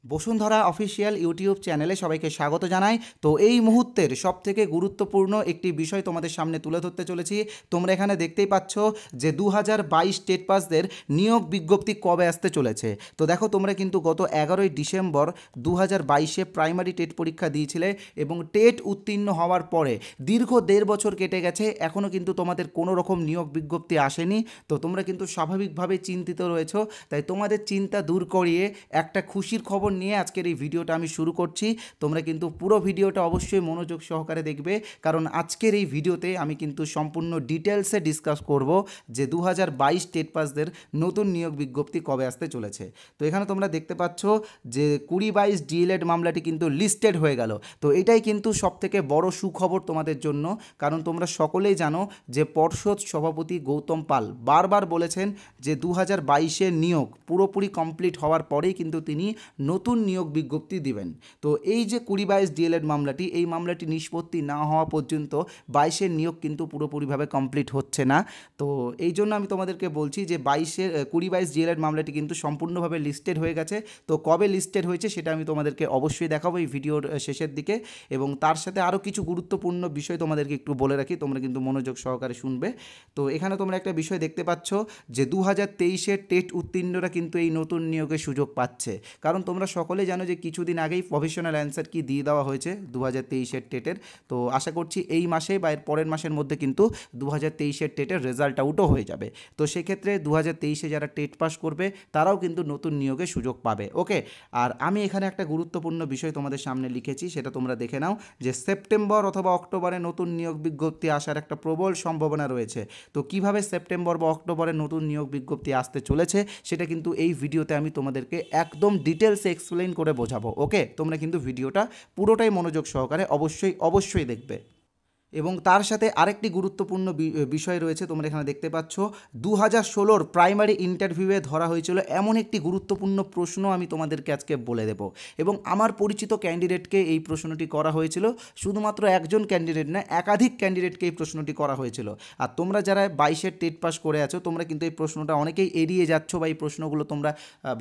Bashundhara official YouTube চ্যানেলে সবাইকে স্বাগত জানাই। তো এই মুহূর্তের সবথেকে গুরুত্বপূর্ণ একটি বিষয় তোমাদের সামনে তুলে ধরতে চলেছি। তোমরা এখানে দেখতেই পাচ্ছ যে 2022 টেট পাসদের নিয়োগ বিজ্ঞপ্তি কবে আসতে চলেছে। তো দেখো, তোমরা কিন্তু গত 11ই ডিসেম্বর 2022-এ প্রাইমারি টেট পরীক্ষা দিয়েছিলে এবং টেট উত্তীর্ণ হওয়ার পরে দীর্ঘ 1.5 বছর কেটে গেছে, এখনও কিন্তু তোমাদের কোনো রকম নিয়োগ বিজ্ঞপ্তি আসেনি। তো তোমরা কিন্তু স্বাভাবিকভাবে চিন্তিত রয়েছো, তাই তোমাদের চিন্তা দূর করিয়ে একটা খুশির খবর নিয়ে আজকের এই ভিডিওটা আমি শুরু করছি। তোমরা কিন্তু পুরো ভিডিওটা অবশ্যই মনোযোগ সহকারে দেখবে, কারণ আজকের এই ভিডিওতে আমি কিন্তু সম্পূর্ণ ডিটেলসে ডিসকাস করব যে 2022 টেট পাসদের নতুন নিয়োগ বিজ্ঞপ্তি কবে আসতে চলেছে। তো এখানে তোমরা দেখতে পাচ্ছ যে 2022 ডিএলএড মামলাটি কিন্তু লিস্টেড হয়ে গেল। তো এটাই কিন্তু সবথেকে বড় সুখবর তোমাদের জন্য, কারণ তোমরা সকলেই জানো যে পর্ষদ সভাপতি গৌতম পাল বারবার বলেছেন যে 2022-এর নিয়োগ পুরোপুরি কমপ্লিট হওয়ার পরেই কিন্তু তিনি নতুন নিয়োগ বিজ্ঞপ্তি দিবেন। তো এই যে 2022 ডিএলএড মামলাটি, এই মামলাটি নিষ্পত্তি না হওয়া পর্যন্ত 22-এর নিয়োগ কিন্তু পুরোপুরিভাবে কমপ্লিট হচ্ছে না। তো এই জন্য আমি তোমাদেরকে বলছি যে 2022 ডিএলএড মামলাটি কিন্তু সম্পূর্ণভাবে লিস্টেড হয়ে গেছে। তো কবে লিস্টেড হয়েছে সেটা আমি তোমাদেরকে অবশ্যই দেখাবো এই ভিডিওর শেষের দিকে, এবং তার সাথে আরও কিছু গুরুত্বপূর্ণ বিষয় তোমাদেরকে একটু বলে রাখি, তোমরা কিন্তু মনোযোগ সহকারে শুনবে। তো এখানে তোমরা একটা বিষয় দেখতে পাচ্ছ যে 2023-এর টেট উত্তীর্ণরা কিন্তু এই নতুন নিয়োগের সুযোগ পাচ্ছে, কারণ তোমরা সকলে জানো যে কিছুদিন আগেই প্রভিশনাল অ্যান্সার কি দিয়ে দেওয়া হয়েছে 2023-এর টেটের। তো আশা করছি এই মাসে বা এর পরের মাসের মধ্যে কিন্তু 2023-এর টেটের রেজাল্ট আউটও হয়ে যাবে। তো সেক্ষেত্রে 2023-এ যারা টেট পাস করবে তারাও কিন্তু নতুন নিয়োগের সুযোগ পাবে। ওকে, আর আমি এখানে একটা গুরুত্বপূর্ণ বিষয় তোমাদের সামনে লিখেছি, সেটা তোমরা দেখে নাও যে সেপ্টেম্বর অথবা অক্টোবরে নতুন নিয়োগ বিজ্ঞপ্তি আসার একটা প্রবল সম্ভাবনা রয়েছে। তো কিভাবে সেপ্টেম্বর বা অক্টোবরে নতুন নিয়োগ বিজ্ঞপ্তি আসতে চলেছে সেটা কিন্তু এই ভিডিওতে আমি তোমাদেরকে একদম ডিটেলসে এক্সপ্লেইন করে বোঝাবো। ওকে, তোমরা কিন্তু ভিডিওটা পুরোটাই মনোযোগ সহকারে অবশ্যই দেখবে। এবং তার সাথে আরেকটি গুরুত্বপূর্ণ বিষয় রয়েছে, তোমরা এখানে দেখতে পাচ্ছ 2016-র প্রাইমারি ইন্টারভিউয়ে ধরা হয়েছিল এমন একটি গুরুত্বপূর্ণ প্রশ্ন আমি তোমাদেরকে আজকে বলে দেব। এবং আমার পরিচিত ক্যান্ডিডেটকে এই প্রশ্নটি করা হয়েছিল, শুধুমাত্র একজন ক্যান্ডিডেট না, একাধিক ক্যান্ডিডেটকে এই প্রশ্নটি করা হয়েছিল। আর তোমরা যারা 22-এর টেট পাস করে আছো, তোমরা কিন্তু এই প্রশ্নটা অনেকেই এড়িয়ে যাচ্ছ বা এই প্রশ্নগুলো তোমরা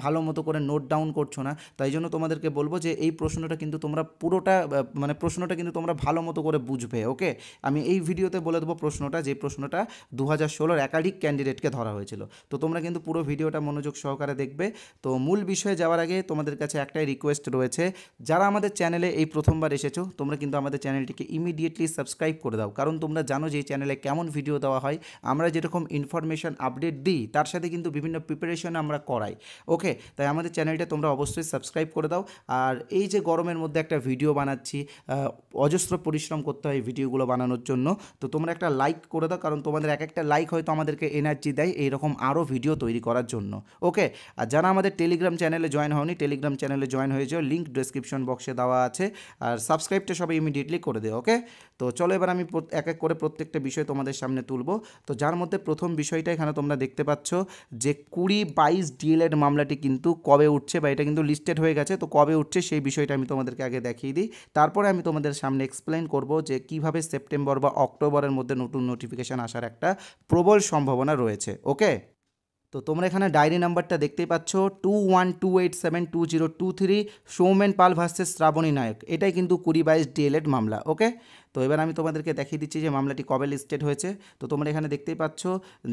ভালো মতো করে নোট ডাউন করছো না। তাই জন্য তোমাদেরকে বলবো যে এই প্রশ্নটা কিন্তু তোমরা পুরোটা মানে প্রশ্নটা কিন্তু তোমরা ভালো মতো করে বুঝবে। ওকে, আমি এই ভিডিওতে বলে দেবো প্রশ্নটা, যে প্রশ্নটা 2016-র একাধিক ক্যান্ডিডেটকে ধরা হয়েছিল। তো তোমরা কিন্তু পুরো ভিডিওটা মনোযোগ সহকারে দেখবে। তো মূল বিষয়ে যাওয়ার আগে তোমাদের কাছে একটাই রিকোয়েস্ট রয়েছে, যারা আমাদের চ্যানেলে এই প্রথমবার এসেছো তোমরা কিন্তু আমাদের চ্যানেলটিকে ইমিডিয়েটলি সাবস্ক্রাইব করে দাও, কারণ তোমরা জানো যে এই চ্যানেলে কেমন ভিডিও দেওয়া হয়। আমরা যেরকম ইনফরমেশন আপডেট দিই তার সাথে কিন্তু বিভিন্ন প্রিপারেশন আমরা করাই। ওকে, তাই আমাদের চ্যানেলটা তোমরা অবশ্যই সাবস্ক্রাইব করে দাও। আর এই যে গরমের মধ্যে একটা ভিডিও বানাচ্ছি, অজস্র পরিশ্রম করতে হয় ভিডিওগুলো বানানোর জন্য, তো তোমরা একটা লাইক করে দাও, কারণ তোমাদের এক একটা লাইক হয়তো আমাদেরকে এনার্জি দেয় এইরকম আরও ভিডিও তৈরি করার জন্য। ওকে, আর যারা আমাদের টেলিগ্রাম চ্যানেলে জয়েন হওনি, টেলিগ্রাম চ্যানেলে জয়েন হয়ে যাও, লিঙ্ক ডেসক্রিপশন বক্সে দেওয়া আছে। আর সাবস্ক্রাইবটা সবাই ইমিডিয়েটলি করে দিও। ওকে, তো চলো এবার আমি এক এক করে প্রত্যেকটা বিষয় তোমাদের সামনে তুলব। তো যার মধ্যে প্রথম বিষয়টা এখানে তোমরা দেখতে পাচ্ছ যে 2022 ডিএলএড মামলাটি কিন্তু কবে উঠছে, বা এটা কিন্তু লিস্টেড হয়ে গেছে, তো কবে উঠছে সেই বিষয়টা আমি তোমাদেরকে আগে দেখিয়ে দিই। তারপরে আমি তোমাদের সামনে এক্সপ্লেন করব যে কিভাবে সেপ্টেম্বর বা অক্টোবরের মধ্যে নতুন নোটিফিকেশান আসার একটা প্রবল সম্ভাবনা রয়েছে। ওকে, তো তোমরা এখানে ডায়েরি নাম্বারটা দেখতেই পাচ্ছ 2128720223, সৌমেন পাল ভার্সেস শ্রাবণী নায়ক। এটাই কিন্তু 2022 ডিএলএড মামলা। ওকে, তো এবার আমি তোমাদেরকে দেখিয়ে দিচ্ছি যে মামলাটি কবে লিস্টেড হয়েছে। তো তোমরা এখানে দেখতেই পাচ্ছ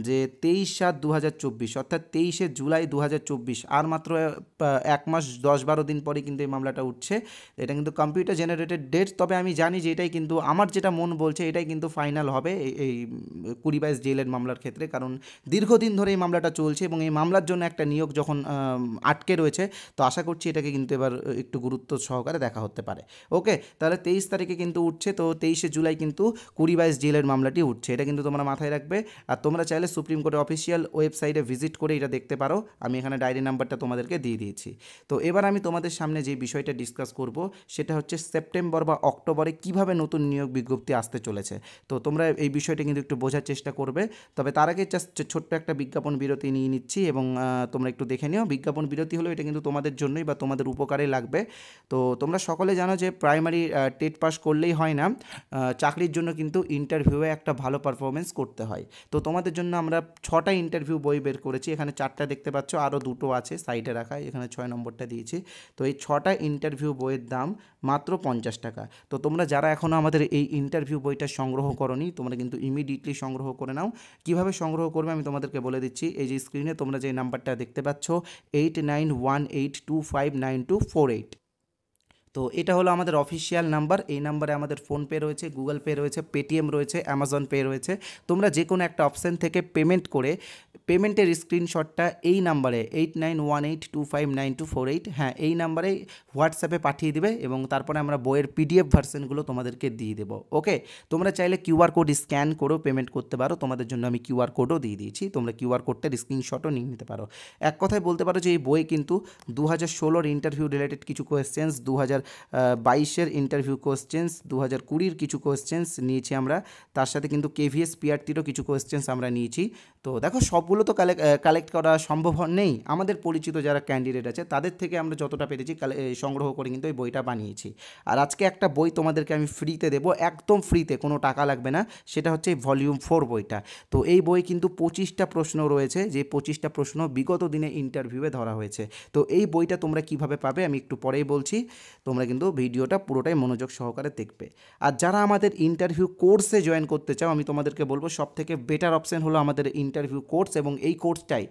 যে 23/7/2024, অর্থাৎ 23শে জুলাই 2024, আর মাত্র 1 মাস 10-12 দিন পরে কিন্তু এই মামলাটা উঠছে। এটা কিন্তু কম্পিউটার জেনারেটেড ডেট, তবে আমি জানি যে এটাই কিন্তু আমার যেটা মন বলছে এটাই কিন্তু ফাইনাল হবে এই 2022 ডিএলএড মামলার ক্ষেত্রে, কারণ দীর্ঘদিন ধরে এই মামলাটা চলছে এবং এই মামলার জন্য একটা নিয়োগ যখন আটকে রয়েছে, তো আশা করছি এটাকে কিন্তু এবার একটু গুরুত্ব সহকারে দেখা হতে পারে। ওকে, তাহলে 23 তারিখে কিন্তু উঠছে, তো 23শে জুলাই কিন্তু 2022 ডিএলএড মামলাটি উঠছে, এটা কিন্তু তোমরা মাথায় রাখবে। আর তোমরা চাইলে সুপ্রিম কোর্টের অফিসিয়াল ওয়েবসাইটে ভিজিট করে এটা দেখতে পারো, আমি এখানে ডায়েরি নাম্বারটা তোমাদেরকে দিয়ে দিয়েছি। তো এবার আমি তোমাদের সামনে যে বিষয়টা ডিসকাস করব সেটা হচ্ছে সেপ্টেম্বর বা অক্টোবরে কিভাবে নতুন নিয়োগ বিজ্ঞপ্তি আসতে চলেছে। তো তোমরা এই বিষয়টা কিন্তু একটু বোঝার চেষ্টা করবে। তবে তার আগে জাস্ট ছোট্ট একটা বিজ্ঞাপন বিরতি নিয়ে নিচ্ছি, এবং তোমরা একটু দেখে নিও। বিজ্ঞাপন বিরতি হলো এটা কিন্তু তোমাদের জন্যই বা তোমাদের উপকারে লাগবে। তো তোমরা সকলে জানো যে প্রাইমারি টেট পাস করলেই হয় না, চাকরির জন্য কিন্তু ইন্টারভিউয়ে একটা ভালো পারফরমেন্স করতে হয়। তো তোমাদের জন্য আমরা 6টা ইন্টারভিউ বই বের করেছি, এখানে 4টা দেখতে পাচ্ছ, আরও 2টো আছে সাইডে রাখা, এখানে 6 নম্বরটা দিয়েছি। তো এই 6টা ইন্টারভিউ বইয়ের দাম মাত্র 50 টাকা। তো তোমরা যারা এখনও আমাদের এই ইন্টারভিউ বইটা সংগ্রহ করোনি, তোমরা কিন্তু ইমিডিয়েটলি সংগ্রহ করে নাও। কীভাবে সংগ্রহ করবে আমি তোমাদেরকে বলে দিচ্ছি। এই যে স্ক্রিনে তোমরা যে নাম্বারটা দেখতে পাচ্ছ 8918259248, তো এটা হলো আমাদের অফিসিয়াল নাম্বার। এই নাম্বারে আমাদের ফোনপে রয়েছে, গুগল পে রয়েছে, পেটিএম রয়েছে, অ্যামাজন পে রয়েছে। তোমরা যে কোনো একটা অপশান থেকে পেমেন্ট করে পেমেন্টের স্ক্রিনশটটা এই নাম্বারে 8918259248, হ্যাঁ এই নাম্বারে হোয়াটসঅ্যাপে পাঠিয়ে দেবে এবং তারপরে আমরা বইয়ের পিডিএফ ভার্সনগুলো তোমাদেরকে দিয়ে দেবো। ওকে, তোমরা চাইলে কিউআর কোড স্ক্যান করেও পেমেন্ট করতে পারো, তোমাদের জন্য আমি কিউআর কোডও দিয়ে দিয়েছি, তোমরা কিউআর কোডটার স্ক্রিনশটও নিয়ে নিতে পারো। এক কথায় বলতে পারো যে এই বই কিন্তু 2016-র ইন্টারভিউ রিলেটেড কিছু কোয়েশ্চেন্স, 2022-এর ইন্টারভিউ কোয়েশ্চেন্স, 2020-র কিছু কোয়েশ্চেন্স নিয়েছি আমরা, তার সাথে কিন্তু কেভিএস পিআরটিরও কিছু কোয়েশ্চেন্স আমরা নিয়েছি। তো দেখো সবগুলো তো কালেক্ট করা সম্ভব নেই, আমাদের পরিচিত যারা ক্যান্ডিডেট আছে তাদের থেকে আমরা যতটা পেরেছি সংগ্রহ করে কিন্তু এই বইটা বানিয়েছি। আর আজকে একটা বই তোমাদেরকে আমি ফ্রিতে দেবো, একদম ফ্রিতে, কোনো টাকা লাগবে না, সেটা হচ্ছে ভলিউম 4 বইটা। তো এই বই কিন্তু 25টা প্রশ্ন রয়েছে, যে 25টা প্রশ্ন বিগত দিনে ইন্টারভিউয়ে ধরা হয়েছে। তো এই বইটা তোমরা কিভাবে পাবে আমি একটু পরেই বলছি, তোমরা কিন্তু ভিডিওটা পুরোটাই মনোযোগ সহকারে দেখবে। আর যারা আমাদের ইন্টারভিউ কোর্সে জয়েন করতে চাও, আমি তোমাদেরকে বলবো সবথেকে বেটার অপশন হলো আমাদের ইন্টারভিউ কোর্স, এবং এই কোর্সটাই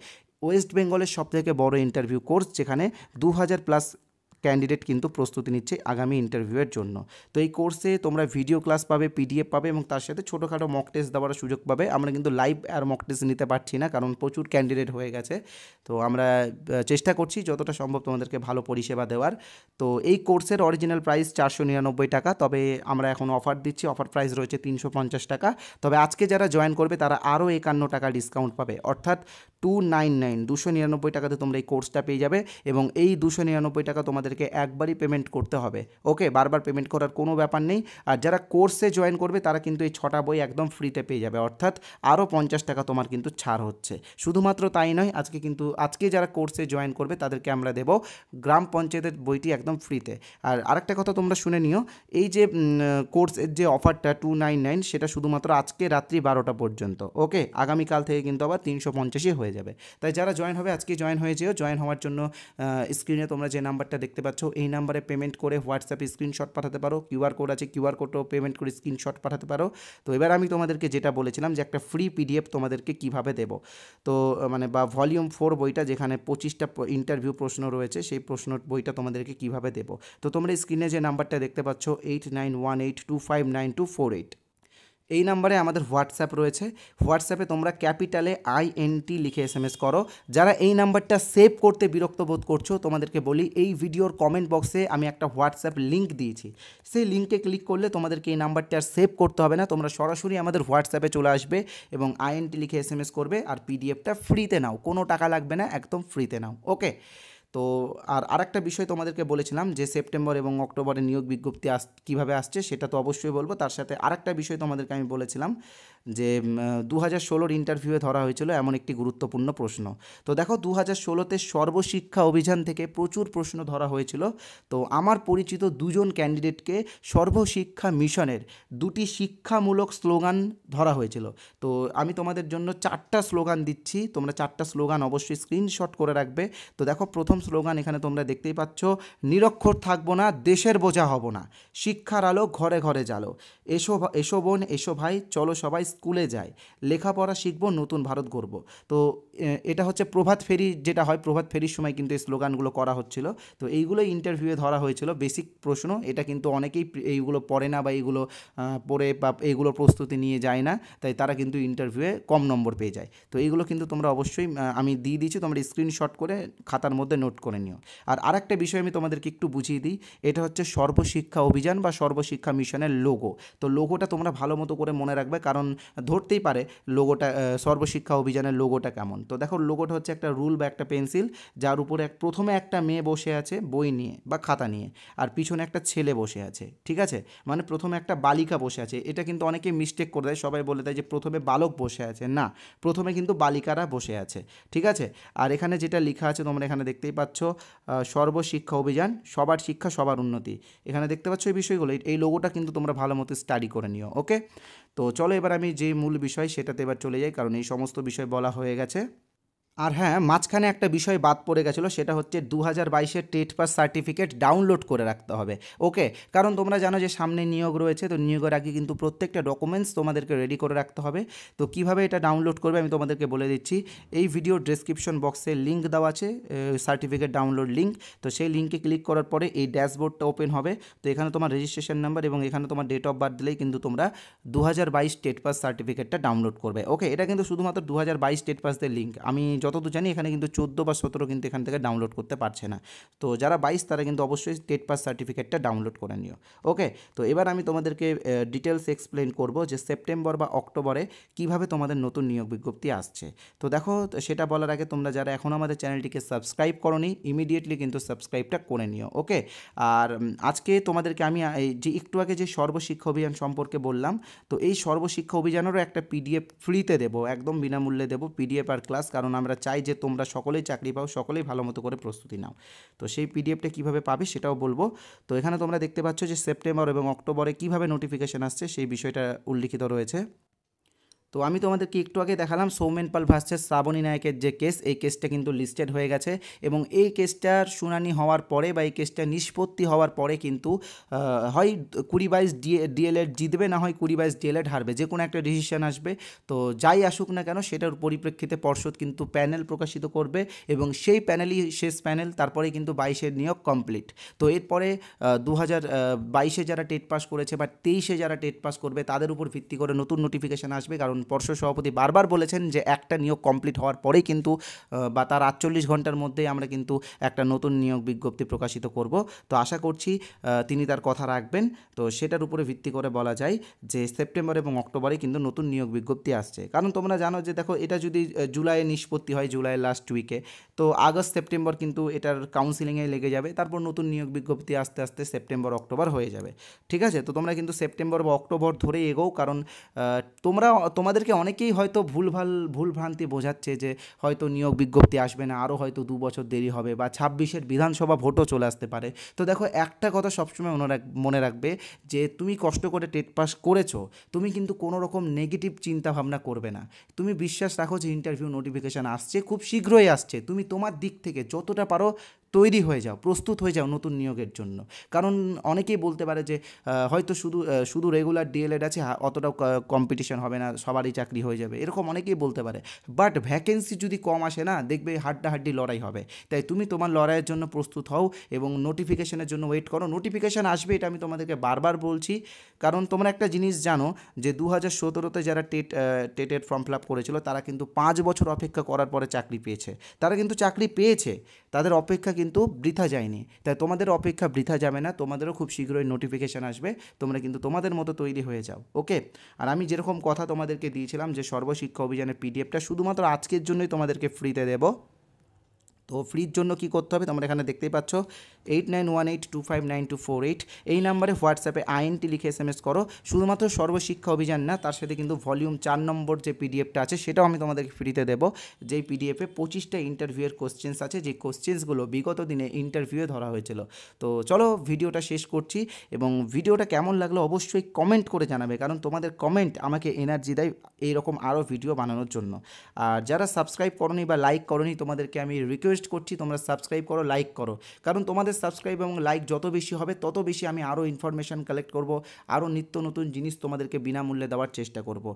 ওয়েস্ট বেঙ্গলের সবথেকে বড় ইন্টারভিউ কোর্স, যেখানে 2000+ ক্যান্ডিডেট কিন্তু প্রস্তুতি নিচ্ছে আগামী ইন্টারভিউয়ের জন্য। তো এই কোর্সে তোমরা ভিডিও ক্লাস পাবে, পিডিএফ পাবে, এবং তার সাথে ছোটোখাটো মক টেস্ট দেওয়ার সুযোগ পাবে। আমরা কিন্তু লাইভ আর মক টেস্ট নিতে পারছি না, কারণ প্রচুর ক্যান্ডিডেট হয়ে গেছে। তো আমরা চেষ্টা করছি যতটা সম্ভব তোমাদেরকে ভালো পরিষেবা দেওয়ার। তো এই কোর্সের অরিজিনাল প্রাইস 499 টাকা, তবে আমরা এখন অফার দিচ্ছি, অফার প্রাইস রয়েছে 350 টাকা। তবে আজকে যারা জয়েন করবে তারা আরও 51 টাকা ডিসকাউন্ট পাবে, অর্থাৎ 299 টাকাতে তোমরা এই কোর্সটা পেয়ে যাবে। এবং এই 299 টাকা তোমাদেরকে একবারই পেমেন্ট করতে হবে। ওকে, বারবার পেমেন্ট করার কোনো ব্যাপার নেই। আর যারা কোর্সে জয়েন করবে তারা কিন্তু এই 6টা বই একদম ফ্রিতে পেয়ে যাবে, অর্থাৎ আরও 50 টাকা তোমার কিন্তু ছাড় হচ্ছে। শুধুমাত্র তাই নয়, আজকে যারা কোর্সে জয়েন করবে তাদেরকে আমরা দেব গ্রাম পঞ্চায়েতের বইটি একদম ফ্রিতে। আর আরেকটা কথা তোমরা শুনে নিও, এই যে কোর্সের যে অফারটা 299, সেটা শুধুমাত্র আজকে রাত্রি 12টা পর্যন্ত। ওকে, আগামীকাল থেকে কিন্তু আবার 350ই হয়ে যাবে। তাই যারা জয়েন হবে আজকে জয়েন হয়ে যেও। জয়েন হওয়ার জন্য স্ক্রিনে তোমরা যে নাম্বারটা দেখতে পাচ্ছ এই নাম্বারে পেমেন্ট করে হোয়াটসঅ্যাপে স্ক্রিনশট পাঠাতে পারো, কিউআর কোড আছে, কিউআর কোডও পেমেন্ট করে স্ক্রিনশট পাঠাতে পারো। তো এবার আমি তোমাদেরকে যেটা বলেছিলাম যে একটা ফ্রি পিডিএফ তোমাদেরকে কিভাবে দেব, তো বা ভলিউম 4 বইটা যেখানে 25টা ইন্টারভিউ প্রশ্ন রয়েছে, সেই প্রশ্ন বইটা তোমাদেরকে কিভাবে দেব। তো তোমরা স্ক্রিনে যে নাম্বারটা দেখতে পাচ্ছ 8918259248, এই নাম্বারে আমাদের হোয়াটসঅ্যাপ রয়েছে। হোয়াটসঅ্যাপে তোমরা ক্যাপিটালে INT লিখে SMS করো। যারা এই নাম্বারটা সেভ করতে বিরক্ত বোধ করছো, তোমাদেরকে বলি এই ভিডিওর কমেন্ট বক্সে আমি একটা হোয়াটসঅ্যাপ লিঙ্ক দিয়েছি, সেই লিঙ্কে ক্লিক করলে তোমাদেরকে এই নাম্বারটা আর সেভ করতে হবে না, তোমরা সরাসরি আমাদের হোয়াটসঅ্যাপে চলে আসবে এবং INT লিখে SMS করবে, আর পিডিএফটা ফ্রিতে নাও, কোনো টাকা লাগবে না, একদম ফ্রিতে নাও। ওকে, তো আর আরেকটা বিষয় তোমাদেরকে বলেছিলাম যে সেপ্টেম্বর এবং অক্টোবরে নিয়োগ বিজ্ঞপ্তি কীভাবে আসছে সেটা তো অবশ্যই বলবো। তার সাথে আরেকটা বিষয় তোমাদেরকে আমি বলেছিলাম যে 2016-র ইন্টারভিউয়ে ধরা হয়েছিল এমন একটি গুরুত্বপূর্ণ প্রশ্ন। তো দেখো 2016-তে সর্বশিক্ষা অভিযান থেকে প্রচুর প্রশ্ন ধরা হয়েছিল। তো আমার পরিচিত 2জন ক্যান্ডিডেটকে সর্বশিক্ষা মিশনের 2টি শিক্ষামূলক স্লোগান ধরা হয়েছিল। তো আমি তোমাদের জন্য 4টা স্লোগান দিচ্ছি, তোমরা 4টা স্লোগান অবশ্যই স্ক্রিনশট করে রাখবে। তো দেখো প্রথম স্লোগান এখানে তোমরা দেখতেই পাচ্ছ, নিরক্ষর থাকবো না, দেশের বোঝা হব না, শিক্ষার আলো ঘরে ঘরে জ্বালো, এসো বোন এসো ভাই, চলো সবাই স্কুলে যাই, লেখাপড়া শিখবো, নতুন ভারত গড়ব। তো এটা হচ্ছে প্রভাত ফেরি, যেটা হয় প্রভাত ফেরির সময় কিন্তু এই স্লোগানগুলো করা হচ্ছিল। তো এইগুলোই ইন্টারভিউয়ে ধরা হয়েছিল, বেসিক প্রশ্ন। এটা কিন্তু অনেকেই এইগুলো পড়ে না বা এইগুলো পড়ে বা এইগুলো প্রস্তুতি নিয়ে যায় না, তাই তারা কিন্তু ইন্টারভিউয়ে কম নম্বর পেয়ে যায়। তো এইগুলো কিন্তু তোমরা অবশ্যই আমি দিয়ে দিচ্ছি, তোমরা স্ক্রিনশট করে খাতার মধ্যে নোট করে নিও। আর আরেকটা বিষয় আমি তোমাদেরকে একটু বুঝিয়ে দিই, এটা হচ্ছে সর্বশিক্ষা অভিযান বা সর্বশিক্ষা মিশনের লোগো। তো লোগোটা তোমরা ভালো মতো করে মনে রাখবে, কারণ ধরতেই পারে লোগোটা সর্বশিক্ষা অভিযানের লোগোটা কেমন। তো দেখো লোগোটা হচ্ছে একটা রুল বা একটা পেন্সিল, যার উপরে প্রথমে একটা মেয়ে বসে আছে বই নিয়ে বা খাতা নিয়ে, আর পিছনে একটা ছেলে বসে আছে, ঠিক আছে? মানে প্রথমে একটা বালিকা বসে আছে। এটা কিন্তু অনেকে মিস্টেক করে দেয়, সবাই বলে দেয় যে প্রথমে বালক বসে আছে, না, প্রথমে কিন্তু বালিকারা বসে আছে, ঠিক আছে? আর এখানে যেটা লেখা আছে তোমরা এখানে দেখতেই পাচ্ছ, সর্বশিক্ষা অভিযান, সবার শিক্ষা সবার উন্নতি। এখানে দেখতে পাচ্ছ এই বিষয়গুলো, এই লোগোটা কিন্তু তোমরা ভালো মতো স্টাডি করে নিও, ওকে? তো চলো এবার আমি যে মূল বিষয় সেটাতে এবার চলে যাই, কারণ এই সমস্ত বিষয় বলা হয়ে গেছে। আর হ্যাঁ, মাঝখানে একটা বিষয় বাদ পড়ে গেছিলো, সেটা হচ্ছে 2022-এর টেট পাস সার্টিফিকেট ডাউনলোড করে রাখতে হবে, ওকে? কারণ তোমরা জানো যে সামনে নিয়োগ রয়েছে, তো নিয়োগের আগে কিন্তু প্রত্যেকটা ডকুমেন্টস তোমাদেরকে রেডি করে রাখতে হবে। তো কিভাবে এটা ডাউনলোড করবে আমি তোমাদেরকে বলে দিচ্ছি। এই ভিডিও ডেসক্রিপশন বক্সে লিঙ্ক দেওয়া আছে, সার্টিফিকেট ডাউনলোড লিঙ্ক। তো সেই লিঙ্কে ক্লিক করার পরে এই ড্যাশবোর্ডটা ওপেন হবে। তো এখানে তোমার রেজিস্ট্রেশন নাম্বার এবং এখানে তোমার ডেট অফ বার্থ দিলেই কিন্তু তোমরা 2022 টেট পাস সার্টিফিকেটটা ডাউনলোড করবে, ওকে? এটা কিন্তু শুধুমাত্র 2022 টেট পাসদের লিঙ্ক। আমি যতদূর জানি এখানে কিন্তু 14 বা 17 কিন্তু এখান থেকে ডাউনলোড করতে পারছে না। তো যারা 22 তারা কিন্তু অবশ্যই টেট পাস সার্টিফিকেটটা ডাউনলোড করে নিও, ওকে? তো এবার আমি তোমাদেরকে ডিটেলস এক্সপ্লেন করব যে সেপ্টেম্বর বা অক্টোবরে কিভাবে তোমাদের নতুন নিয়োগ বিজ্ঞপ্তি আসছে। তো দেখো, সেটা বলার আগে তোমরা যারা এখন আমাদের চ্যানেলটিকে সাবস্ক্রাইব করোনি, ইমিডিয়েটলি কিন্তু সাবস্ক্রাইবটা করে নিও, ওকে? আর আজকে তোমাদেরকে আমি যে একটু আগে যে সর্বশিক্ষা অভিযান সম্পর্কে বললাম, তো এই সর্বশিক্ষা অভিযানেরও একটা পিডিএফ ফ্রিতে দেবো, একদম বিনামূল্যে দেবো, পিডিএফ আর ক্লাস। কারণ আমরা চাই যে তোমরা সকলেই চাকরি পাও, সকলেই ভালো মতো করে প্রস্তুতি নাও। তো সেই পিডিএফটা কীভাবে পাবে সেটাও বলবো। তো এখানে তোমরা দেখতে পাচ্ছ যে সেপ্টেম্বর এবং অক্টোবরে কীভাবে নোটিফিকেশান আসছে সেই বিষয়টা উল্লিখিত রয়েছে। তো আমি তোমাদেরকে একটু আগে দেখালাম সৌমেন পাল ভার্সেস শ্রাবণী নায়কের যে কেস, এই কেসটা কিন্তু লিস্টেড হয়ে গেছে এবং এই কেসটার শুনানি হওয়ার পরে বা এই কেসটা নিষ্পত্তি হওয়ার পরে কিন্তু হয় 2022 ডিএলএড জিতবে, না হয় 2022 ডিএলএড হারবে, যে কোনো একটা ডিসিশন আসবে। তো যাই আসুক না কেন সেটার পরিপ্রেক্ষিতে পর্ষদ কিন্তু প্যানেল প্রকাশিত করবে এবং সেই প্যানেলই শেষ প্যানেল, তারপরে কিন্তু 22-এর নিয়োগ কমপ্লিট। তো এরপরে 2022-এ যারা টেট পাস করেছে বা 23-এ যারা টেট পাস করবে তাদের উপর ভিত্তি করে নতুন নোটিফিকেশান আসবে। কারণ পর্ষদ সভাপতি বারবার বলেছেন যে একটা নিয়োগ কমপ্লিট হওয়ার পরেই কিন্তু বা তার 48 ঘন্টার মধ্যেই আমরা কিন্তু একটা নতুন নিয়োগ বিজ্ঞপ্তি প্রকাশিত করব। তো আশা করছি তিনি তার কথা রাখবেন। তো সেটার উপরে ভিত্তি করে বলা যায় যে সেপ্টেম্বর এবং অক্টোবরে কিন্তু নতুন নিয়োগ বিজ্ঞপ্তি আসছে। কারণ তোমরা জানো যে দেখো, এটা যদি জুলাইয়ে নিষ্পত্তি হয়, জুলাইয়ের লাস্ট উইকে, তো আগস্ট সেপ্টেম্বর কিন্তু এটার কাউন্সিলিংয়ে লেগে যাবে, তারপর নতুন নিয়োগ বিজ্ঞপ্তি আস্তে আস্তে সেপ্টেম্বর অক্টোবর হয়ে যাবে, ঠিক আছে? তো তোমরা কিন্তু সেপ্টেম্বর বা অক্টোবর ধরে এগোও, কারণ তোমাদেরকে অনেকেই হয়তো ভুলভ্রান্তি বোঝাচ্ছে যে হয়তো নিয়োগ বিজ্ঞপ্তি আসবে না, আরও হয়তো 2 বছর দেরি হবে বা 26-এর বিধানসভা ভোটও চলে আসতে পারে। তো দেখো, একটা কথা সবসময় মনে রাখবে যে তুমি কষ্ট করে টেট পাস করেছো, তুমি কিন্তু কোনো রকম নেগেটিভ চিন্তা ভাবনা করবে না। তুমি বিশ্বাস রাখো যে ইন্টারভিউ নোটিফিকেশান আসছে, খুব শীঘ্রই আসছে। তুমি তোমার দিক থেকে যতটা পারো তৈরি হয়ে যাও, প্রস্তুত হয়ে যাও নতুন নিয়োগের জন্য। কারণ অনেকেই বলতে পারে যে হয়তো শুধু রেগুলার ডিএলএড আছে, অতটাও কম্পিটিশন হবে না, সবারই চাকরি হয়ে যাবে, এরকম অনেকেই বলতে পারে। বাট ভ্যাকেন্সি যদি কম আসে না, দেখবে হাড্ডাহাড্ডি লড়াই হবে। তাই তুমি তোমার লড়াইয়ের জন্য প্রস্তুত হও এবং নোটিফিকেশনের জন্য ওয়েট করো। নোটিফিকেশান আসবে, এটা আমি তোমাদেরকে বারবার বলছি। কারণ তোমরা একটা জিনিস জানো যে 2017-তে যারা টেটের ফর্ম ফিল আপ করেছিল তারা কিন্তু 5 বছর অপেক্ষা করার পরে চাকরি পেয়েছে। তারা কিন্তু চাকরি পেয়েছে, তাদের অপেক্ষা কিন্তু বৃথা যায়নি। তাই তোমাদের অপেক্ষা বৃথা যাবে না, তোমাদেরও খুব শীঘ্রই নোটিফিকেশান আসবে। তোমরা কিন্তু তোমাদের মতো তৈরি হয়ে যাও, ওকে? আর আমি যেরকম কথা তোমাদেরকে দিয়েছিলাম যে সর্বশিক্ষা অভিযানের পিডিএফটা শুধুমাত্র আজকের জন্যই তোমাদেরকে ফ্রিতে দেবো। তো ফ্রির জন্য কি করতে হবে তোমরা এখানে দেখতেই পাচ্ছ, 8918259248 এই নাম্বারে হোয়াটসঅ্যাপে আইএনটি লিখে SMS করো। শুধুমাত্র সর্বশিক্ষা অভিযান না, তার সাথে কিন্তু ভলিউম 4 নম্বর যে পিডিএফটা আছে সেটাও আমি তোমাদেরকে ফ্রিতে দেবো। যেই পিডিএফে 25টা ইন্টারভিউয়ের কোশ্চেন্স আছে, যে কোশ্চেন্সগুলো বিগত দিনে ইন্টারভিউয়ে ধরা হয়েছিল। তো চলো ভিডিওটা শেষ করছি এবং ভিডিওটা কেমন লাগলো অবশ্যই কমেন্ট করে জানাবে, কারণ তোমাদের কমেন্ট আমাকে এনার্জি দেয় এইরকম আরও ভিডিও বানানোর জন্য। আর যারা সাবস্ক্রাইব করোনি বা লাইক করোনি, তোমাদেরকে আমি রিকোয়েস্ট করছি তোমরা সাবস্ক্রাইব করো, লাইক করো। কারণ তোমাদের সাবস্ক্রাইব এবং লাইক যত বেশি হবে তত বেশি আমি আরও ইনফরমেশান কালেক্ট করব, আরও নিত্য নতুন জিনিস তোমাদেরকে বিনামূল্যে দেওয়ার চেষ্টা করব।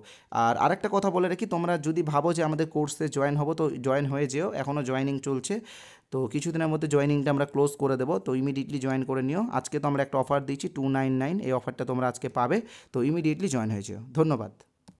আর আরেকটা কথা বলে রাখি, তোমরা যদি ভাবো যে আমাদের কোর্সে জয়েন হবো তো জয়েন হয়ে যেও, এখনও জয়েনিং চলছে। তো কিছুদিনের মধ্যে জয়েনিংটা আমরা ক্লোজ করে দেবো, তো ইমিডিয়েটলি জয়েন করে নিও। আজকে তো আমরা একটা অফার দিচ্ছি 299, এই অফারটা তোমরা আজকে পাবে, তো ইমিডিয়েটলি জয়েন হয়ে যেও। ধন্যবাদ।